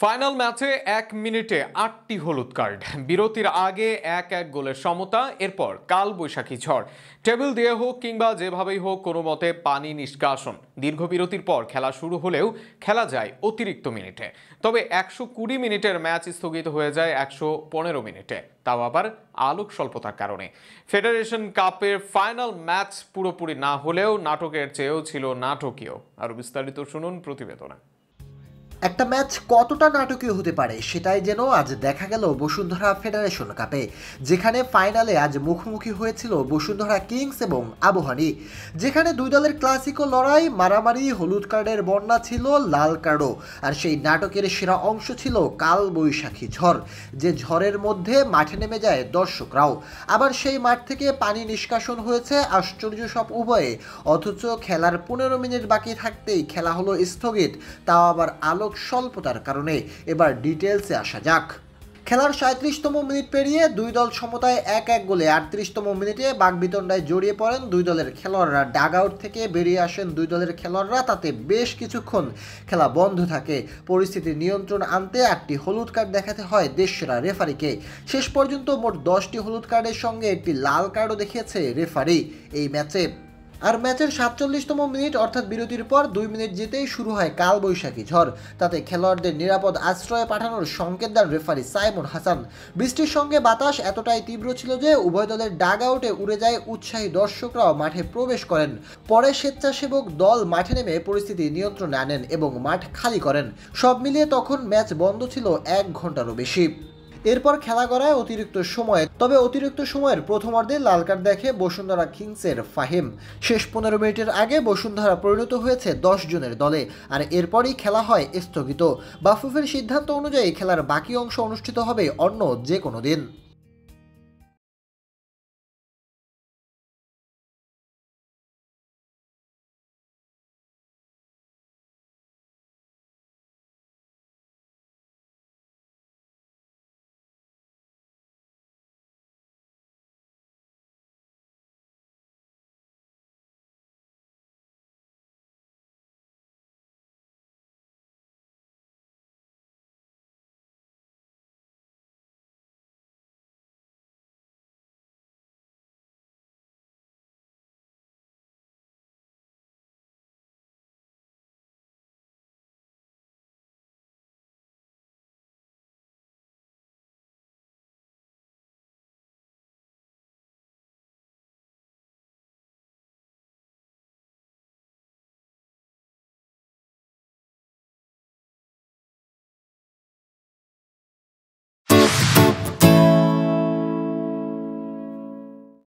Final ম্যাচে 1 মিনিটে 8টি হলুদ কার্ড, বিরতির আগে 1-1 গোলের সমতা, এরপর কাল বৈশাখী ঝড়। টেবিল দিয়ে হোক কিংবা যেভাবেই হোক কোনো মতে পানি নিষ্কাশন। দীর্ঘ বিরতির পর খেলা শুরু হলেও খেলা যায় অতিরিক্ত মিনিটে। তবে 120 মিনিটের ম্যাচ স্থগিত হয়ে যায় 115 মিনিটে, তাও আবার আলোক স্বল্পতার কারণে। ফেডারেশন কাপের ফাইনাল ম্যাচ পুরোপুরি না হলেও নাটকের চেয়েও ছিল নাটকীয়। আরো বিস্তারিত শুনুন প্রতিবেদনে। একটা ম্যাচ কতটা নাটকীয় হতে পারে সেটাই যেন আজ দেখা গেল বসুন্ধরা ফেডারেশন কাপে, যেখানে ফাইনালে আজ মুখোমুখি হয়েছিল বসুন্ধরা কিংস এবং আবাহনী। যেখানে দুই দলের ক্লাসিকো লড়াই, মারামারি, হলুদ কার্ডের বন্যা ছিল, লাল কার্ডও। আর সেই নাটকের সেরা অংশ ছিল কাল বৈশাখী ঝড়, যে ঝড়ের মধ্যে মাঠে নেমে যায় দর্শকরাও। আবার সেই মাঠ থেকে পানি নিষ্কাশন হয়েছে আশ্চর্য সব উভয়ে, অথচ খেলার 15 মিনিট বাকি থাকতেই খেলা হলো স্থগিত, তাও আবার আলো স্বল্পতার কারণে। এবার ডিটেলসে আসা যাক। খেলার 37তম মিনিট পেরিয়ে দুই দল সমতায় 1-1 গোলে 38তম মিনিটে বাকবিতণ্ডায় জড়িয়ে পড়েন দুই দলের খেলোয়াড়রা। ডাগ আউট থেকে বেরিয়ে আসেন দুই দলের খেলোয়াড়রা, তাতে বেশ কিছুক্ষণ খেলা বন্ধ থাকে। পরিস্থিতি নিয়ন্ত্রণ আনতে 8টি হলুদ কার্ড দেখাতে হয় দেশসেরা রেফারিকে। শেষ পর্যন্ত মোট 10টি হলুদ কার্ডের সঙ্গে একটি লাল কার্ডও দেখিয়েছে রেফারি এই ম্যাচে। আর ম্যাচের 47তম মিনিট অর্থাৎ বিরতির পর 2 মিনিট যেতেই শুরু হয় কাল বৈশাখী ঝড়। তাতে খেলোয়াড়দের নিরাপদ আশ্রয়ে পাঠানোর সংকেত দেন রেফারি সাইমন হাসান। বৃষ্টির সঙ্গে বাতাস এতটাই তীব্র ছিল যে উভয় দলের ডাগ আউটে উড়ে যায় উৎসাহী দর্শকরাও মাঠে প্রবেশ করেন। পরে স্বেচ্ছাসেবক দল মাঠে নেমে পরিস্থিতি নিয়ন্ত্রণে আনেন এবং মাঠ খালি করেন। সব মিলিয়ে তখন ম্যাচ বন্ধ ছিল 1 ঘন্টারও বেশি। এরপর খেলা গড়ায় অতিরিক্ত সময়ে। তবে অতিরিক্ত সময়ের প্রথমার্ধে লাল কার্ড দেখে বসুন্ধরা কিংসের ফাহিম। শেষ 15 মিনিটের আগে বসুন্ধরা পরিণত হয়েছে 10 জনের দলে, আর এরপরই খেলা হয় স্থগিত। বাফুফের সিদ্ধান্ত অনুযায়ী খেলার বাকি অংশ অনুষ্ঠিত হবে অন্য যে কোনো দিন।